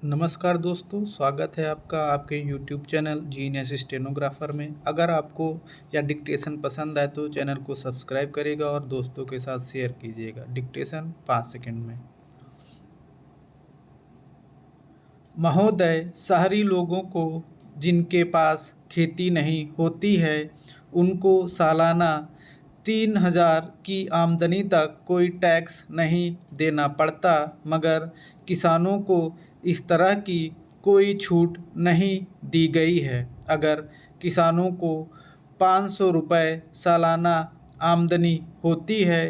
नमस्कार दोस्तों, स्वागत है आपका आपके यूट्यूब चैनल जीनियस स्टेनोग्राफर में। अगर आपको यह डिक्टेशन पसंद आए तो चैनल को सब्सक्राइब करिएगा और दोस्तों के साथ शेयर कीजिएगा। डिक्टेशन 5 सेकंड में। महोदय, शहरी लोगों को जिनके पास खेती नहीं होती है उनको सालाना 3,000 की आमदनी तक कोई टैक्स नहीं देना पड़ता, मगर किसानों को इस तरह की कोई छूट नहीं दी गई है। अगर किसानों को 500 रुपये सालाना आमदनी होती है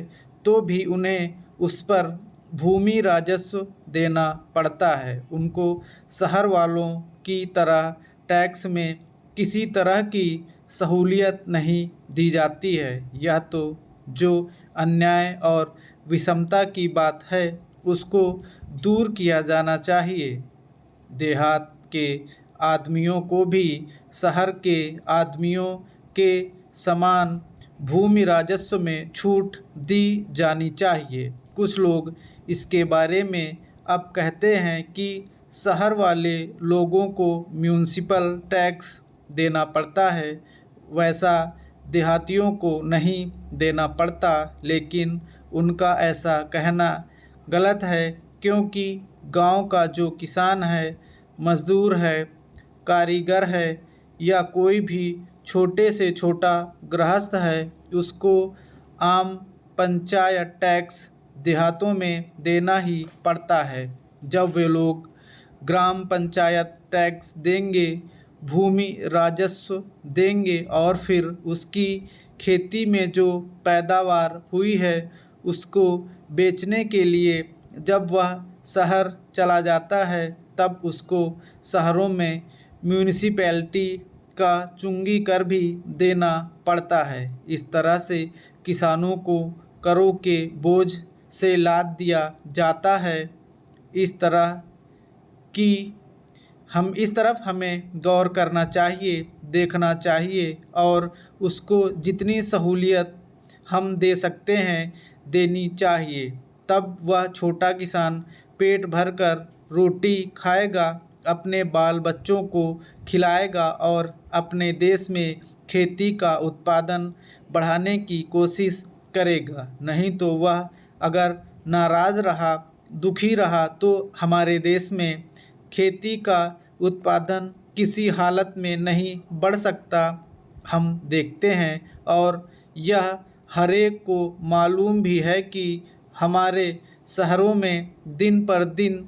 तो भी उन्हें उस पर भूमि राजस्व देना पड़ता है। उनको शहर वालों की तरह टैक्स में किसी तरह की सहूलियत नहीं दी जाती है। यह तो जो अन्याय और विषमता की बात है उसको दूर किया जाना चाहिए। देहात के आदमियों को भी शहर के आदमियों के समान भूमि राजस्व में छूट दी जानी चाहिए। कुछ लोग इसके बारे में अब कहते हैं कि शहर वाले लोगों को म्यूनिसिपल टैक्स देना पड़ता है, वैसा देहातियों को नहीं देना पड़ता। लेकिन उनका ऐसा कहना गलत है, क्योंकि गांव का जो किसान है, मज़दूर है, कारीगर है या कोई भी छोटे से छोटा गृहस्थ है, उसको आम पंचायत टैक्स देहातों में देना ही पड़ता है। जब वे लोग ग्राम पंचायत टैक्स देंगे, भूमि राजस्व देंगे और फिर उसकी खेती में जो पैदावार हुई है उसको बेचने के लिए जब वह शहर चला जाता है तब उसको शहरों में म्यूनिसिपैलिटी का चुंगी कर भी देना पड़ता है। इस तरह से किसानों को करों के बोझ से लाद दिया जाता है। इस तरफ हमें गौर करना चाहिए, देखना चाहिए और उसको जितनी सहूलियत हम दे सकते हैं देनी चाहिए। तब वह छोटा किसान पेट भरकर रोटी खाएगा, अपने बाल बच्चों को खिलाएगा और अपने देश में खेती का उत्पादन बढ़ाने की कोशिश करेगा। नहीं तो वह अगर नाराज़ रहा, दुखी रहा तो हमारे देश में खेती का उत्पादन किसी हालत में नहीं बढ़ सकता। हम देखते हैं और यह हर एक को मालूम भी है कि हमारे शहरों में दिन पर दिन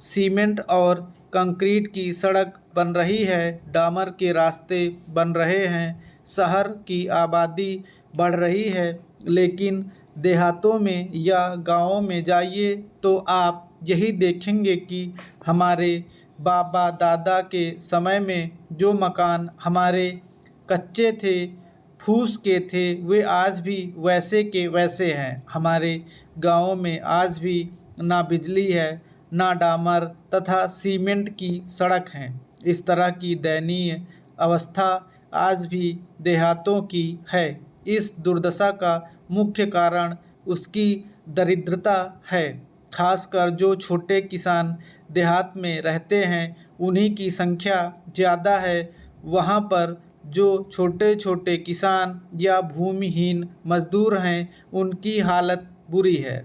सीमेंट और कंक्रीट की सड़क बन रही है, डामर के रास्ते बन रहे हैं, शहर की आबादी बढ़ रही है। लेकिन देहातों में या गाँवों में जाइए तो आप यही देखेंगे कि हमारे बाबा दादा के समय में जो मकान हमारे कच्चे थे, फूस के थे, वे आज भी वैसे के वैसे हैं। हमारे गाँवों में आज भी ना बिजली है, ना डामर तथा सीमेंट की सड़क हैं। इस तरह की दयनीय अवस्था आज भी देहातों की है। इस दुर्दशा का मुख्य कारण उसकी दरिद्रता है। खासकर जो छोटे किसान देहात में रहते हैं उन्हीं की संख्या ज़्यादा है। वहाँ पर जो छोटे छोटे किसान या भूमिहीन मज़दूर हैं उनकी हालत बुरी है।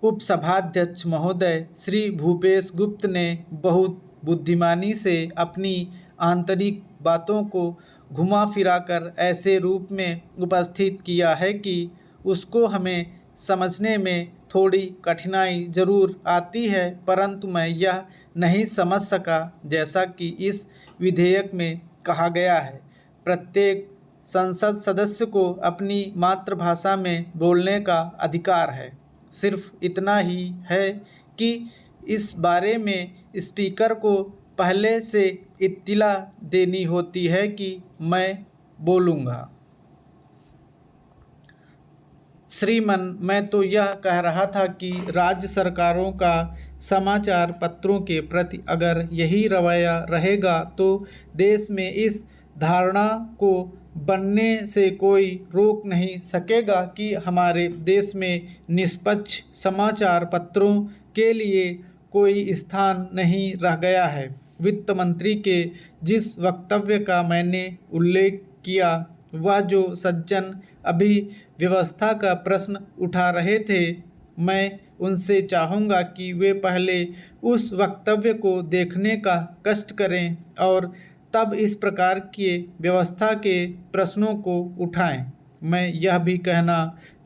उपसभाध्यक्ष महोदय श्री भूपेश गुप्त ने बहुत बुद्धिमानी से अपनी आंतरिक बातों को घुमा फिराकर ऐसे रूप में उपस्थित किया है कि उसको हमें समझने में थोड़ी कठिनाई ज़रूर आती है, परंतु मैं यह नहीं समझ सका। जैसा कि इस विधेयक में कहा गया है, प्रत्येक संसद सदस्य को अपनी मातृभाषा में बोलने का अधिकार है। सिर्फ इतना ही है कि इस बारे में स्पीकर को पहले से इत्तिला देनी होती है कि मैं बोलूँगा। श्रीमान, मैं तो यह कह रहा था कि राज्य सरकारों का समाचार पत्रों के प्रति अगर यही रवैया रहेगा तो देश में इस धारणा को बनने से कोई रोक नहीं सकेगा कि हमारे देश में निष्पक्ष समाचार पत्रों के लिए कोई स्थान नहीं रह गया है। वित्त मंत्री के जिस वक्तव्य का मैंने उल्लेख किया, वह जो सज्जन अभी व्यवस्था का प्रश्न उठा रहे थे, मैं उनसे चाहूँगा कि वे पहले उस वक्तव्य को देखने का कष्ट करें और तब इस प्रकार के व्यवस्था के प्रश्नों को उठाएं। मैं यह भी कहना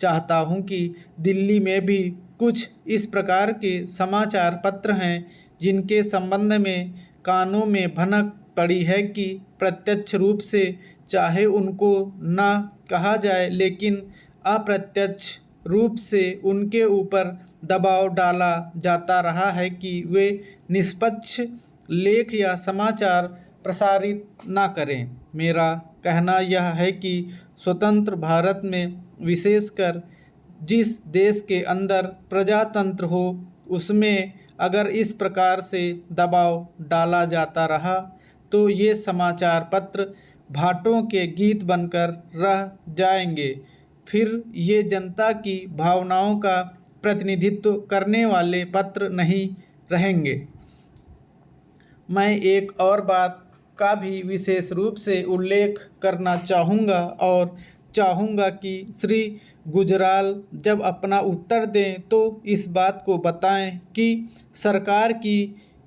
चाहता हूं कि दिल्ली में भी कुछ इस प्रकार के समाचार पत्र हैं जिनके संबंध में कानों में भनक पड़ी है कि प्रत्यक्ष रूप से चाहे उनको न कहा जाए, लेकिन अप्रत्यक्ष रूप से उनके ऊपर दबाव डाला जाता रहा है कि वे निष्पक्ष लेख या समाचार प्रसारित न करें। मेरा कहना यह है कि स्वतंत्र भारत में, विशेषकर जिस देश के अंदर प्रजातंत्र हो, उसमें अगर इस प्रकार से दबाव डाला जाता रहा तो ये समाचार पत्र भाटों के गीत बनकर रह जाएंगे। फिर ये जनता की भावनाओं का प्रतिनिधित्व करने वाले पत्र नहीं रहेंगे। मैं एक और बात का भी विशेष रूप से उल्लेख करना चाहूँगा और चाहूँगा कि श्री गुजराल जब अपना उत्तर दें तो इस बात को बताएं कि सरकार की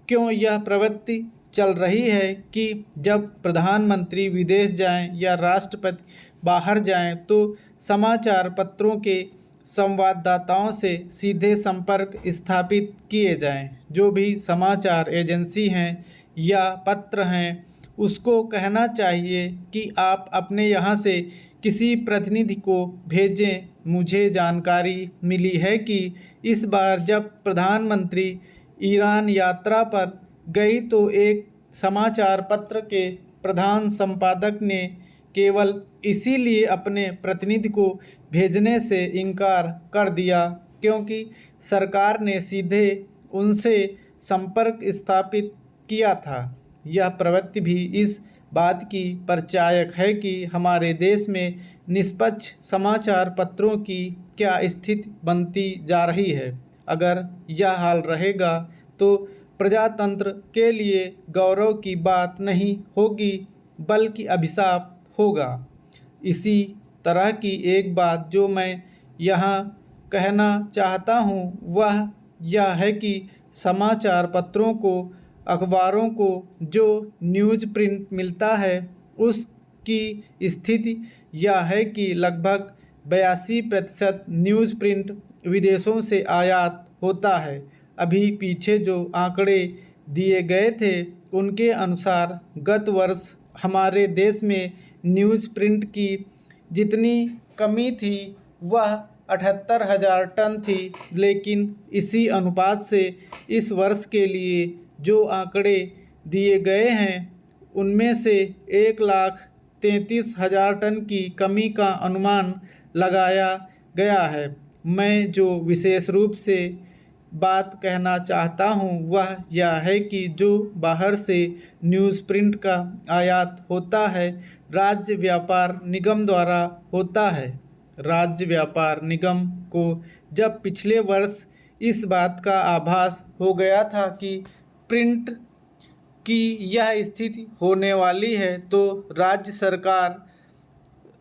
क्यों यह प्रवृत्ति चल रही है कि जब प्रधानमंत्री विदेश जाएं या राष्ट्रपति बाहर जाएं तो समाचार पत्रों के संवाददाताओं से सीधे संपर्क स्थापित किए जाएं। जो भी समाचार एजेंसी हैं या पत्र हैं, उसको कहना चाहिए कि आप अपने यहाँ से किसी प्रतिनिधि को भेजें। मुझे जानकारी मिली है कि इस बार जब प्रधानमंत्री ईरान यात्रा पर गई तो एक समाचार पत्र के प्रधान संपादक ने केवल इसीलिए अपने प्रतिनिधि को भेजने से इनकार कर दिया क्योंकि सरकार ने सीधे उनसे संपर्क स्थापित किया था। यह प्रवृत्ति भी इस बात की परिचायक है कि हमारे देश में निष्पक्ष समाचार पत्रों की क्या स्थिति बनती जा रही है। अगर यह हाल रहेगा तो प्रजातंत्र के लिए गौरव की बात नहीं होगी बल्कि अभिशाप होगा। इसी तरह की एक बात जो मैं यहाँ कहना चाहता हूँ वह यह है कि समाचार पत्रों को, अखबारों को जो न्यूज़ प्रिंट मिलता है उसकी स्थिति यह है कि लगभग 82% न्यूज़ प्रिंट विदेशों से आयात होता है। अभी पीछे जो आंकड़े दिए गए थे उनके अनुसार गत वर्ष हमारे देश में न्यूज़ प्रिंट की जितनी कमी थी वह 78,000 टन थी, लेकिन इसी अनुपात से इस वर्ष के लिए जो आंकड़े दिए गए हैं उनमें से 1,33,000 टन की कमी का अनुमान लगाया गया है। मैं जो विशेष रूप से बात कहना चाहता हूँ वह यह है कि जो बाहर से न्यूज़ प्रिंट का आयात होता है राज्य व्यापार निगम द्वारा होता है। राज्य व्यापार निगम को जब पिछले वर्ष इस बात का आभास हो गया था कि प्रिंट की यह स्थिति होने वाली है तो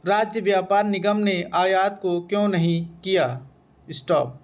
राज्य व्यापार निगम ने आयात को क्यों नहीं किया स्टॉप।